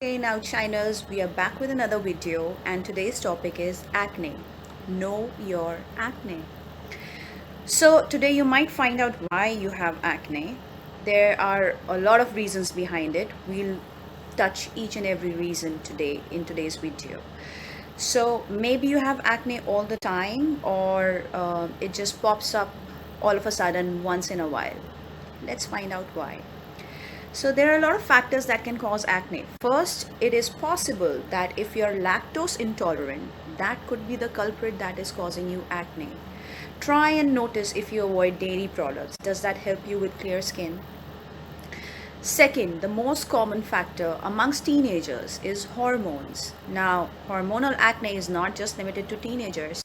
Hey now Shiners, we are back with another video and today's topic is acne. Know your acne. So today you might find out why you have acne. There are a lot of reasons behind it. We'll touch each and every reason today in today's video. So maybe you have acne all the time or it just pops up all of a sudden once in a while. Let's find out why. So there are a lot of factors that can cause acne. First, it is possible that if you're lactose intolerant, that could be the culprit that is causing you acne. Try and notice if you avoid dairy products. Does that help you with clear skin? Second, the most common factor amongst teenagers is hormones. Now, hormonal acne is not just limited to teenagers.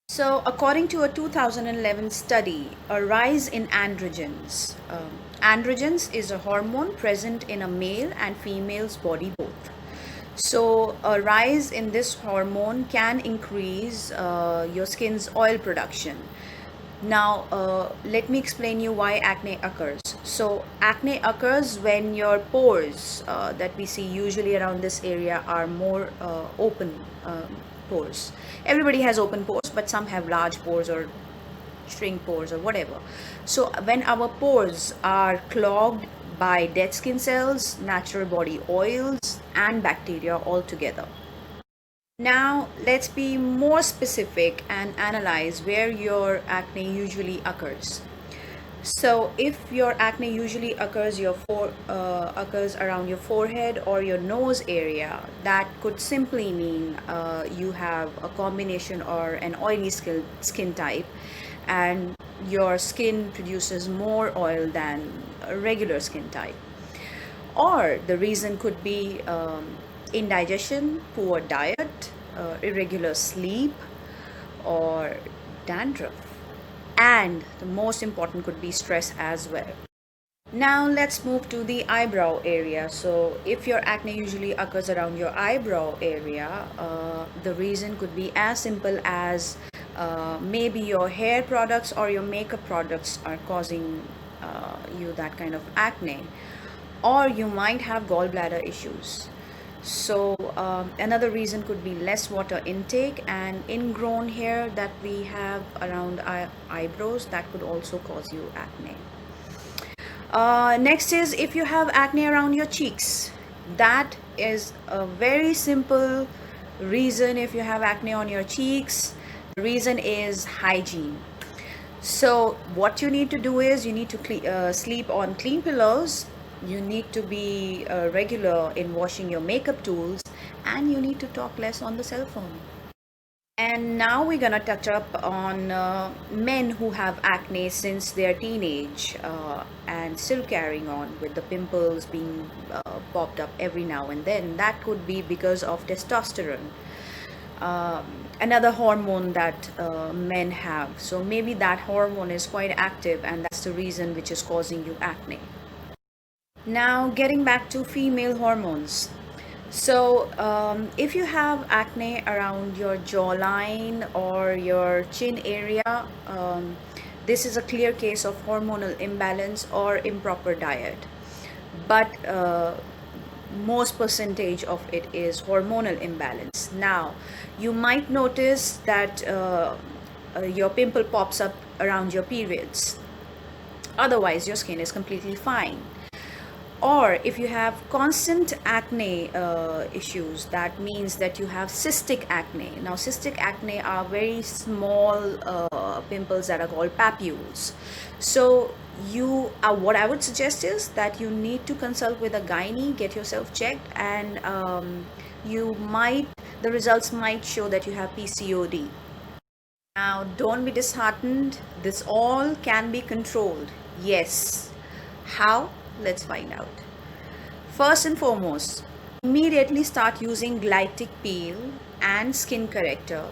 So, according to a 2011 study, a rise in androgens. Androgens is a hormone present in a male and female's body both. So, a rise in this hormone can increase your skin's oil production. Now, let me explain you why acne occurs. So, acne occurs when your pores that we see usually around this area are more open pores. Everybody has open pores, but some have large pores or shrink pores or whatever. So, when our pores are clogged by dead skin cells, natural body oils, and bacteria all together. Now, let's be more specific and analyze where your acne usually occurs. So, if your acne usually occurs occurs around your forehead or your nose area, that could simply mean you have a combination or an oily skin type, and your skin produces more oil than a regular skin type. Or the reason could be indigestion, poor diet, irregular sleep, or dandruff. And the most important could be stress as well. Now let's move to the eyebrow area. So if your acne usually occurs around your eyebrow area, the reason could be as simple as maybe your hair products or your makeup products are causing you that kind of acne, or you might have gallbladder issues. So another reason could be less water intake and ingrown hair that we have around our eyebrows that could also cause you acne. Next is if you have acne around your cheeks. That is a very simple reason. If you have acne on your cheeks, the reason is hygiene. So what you need to do is you need to sleep on clean pillows. You need to be regular in washing your makeup tools, and you need to talk less on the cell phone. And now we're gonna touch up on men who have acne since their teenage and still carrying on with the pimples being popped up every now and then. That could be because of testosterone, another hormone that men have. So maybe that hormone is quite active, and that's the reason which is causing you acne. Now, getting back to female hormones. So, if you have acne around your jawline or your chin area, this is a clear case of hormonal imbalance or improper diet. But most percentage of it is hormonal imbalance. Now, you might notice that your pimple pops up around your periods. Otherwise, your skin is completely fine. Or if you have constant acne issues, that means that you have cystic acne. Now, cystic acne are very small pimples that are called papules. So, what I would suggest is that you need to consult with a gynae, get yourself checked, and the results might show that you have PCOD. Now, don't be disheartened. This all can be controlled. Yes. How? Let's find out. First and foremost, immediately start using glytic peel and skin corrector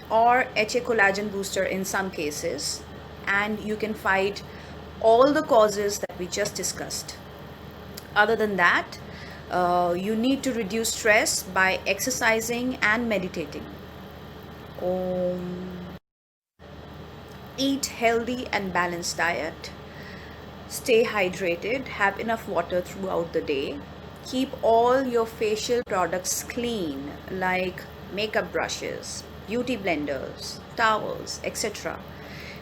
or HA collagen booster in some cases, and you can fight all the causes that we just discussed. Other than that, you need to reduce stress by exercising and meditating. Eat healthy and balanced diet. Stay hydrated, have enough water throughout the day, Keep all your facial products clean, like makeup brushes, beauty blenders, towels, etc.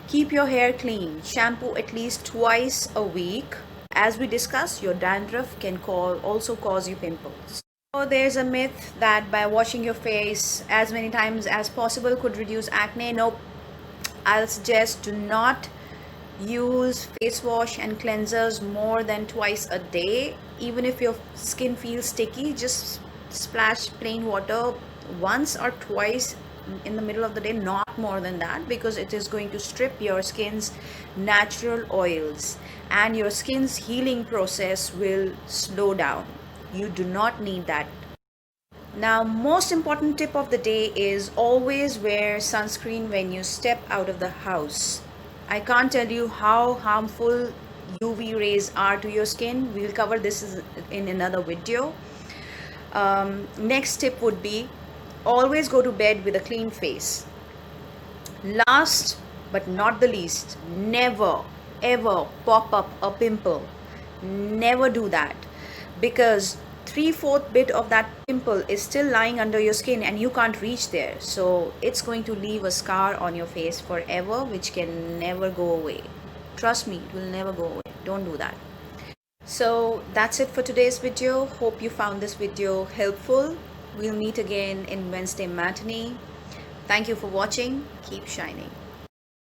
Keep your hair clean. Shampoo at least twice a week. As we discussed, your dandruff can also cause you pimples. So there's a myth that by washing your face as many times as possible could reduce acne. Nope. I'll suggest do not use face wash and cleansers more than twice a day. Even if your skin feels sticky, just splash plain water once or twice in the middle of the day, not more than that, because it is going to strip your skin's natural oils and your skin's healing process will slow down. You do not need that. Now, most important tip of the day is always wear sunscreen when you step out of the house. I can't tell you how harmful UV rays are to your skin. We'll cover this in another video. Next tip would be always go to bed with a clean face. Last but not the least, never ever pop up a pimple. Never do that, because 3/4 bit of that pimple is still lying under your skin and you can't reach there, so it's going to leave a scar on your face forever, which can never go away. Trust me, it will never go away. Don't do that. So that's it for today's video. Hope you found this video helpful. We'll meet again in Wednesday matinee. Thank you for watching. Keep shining.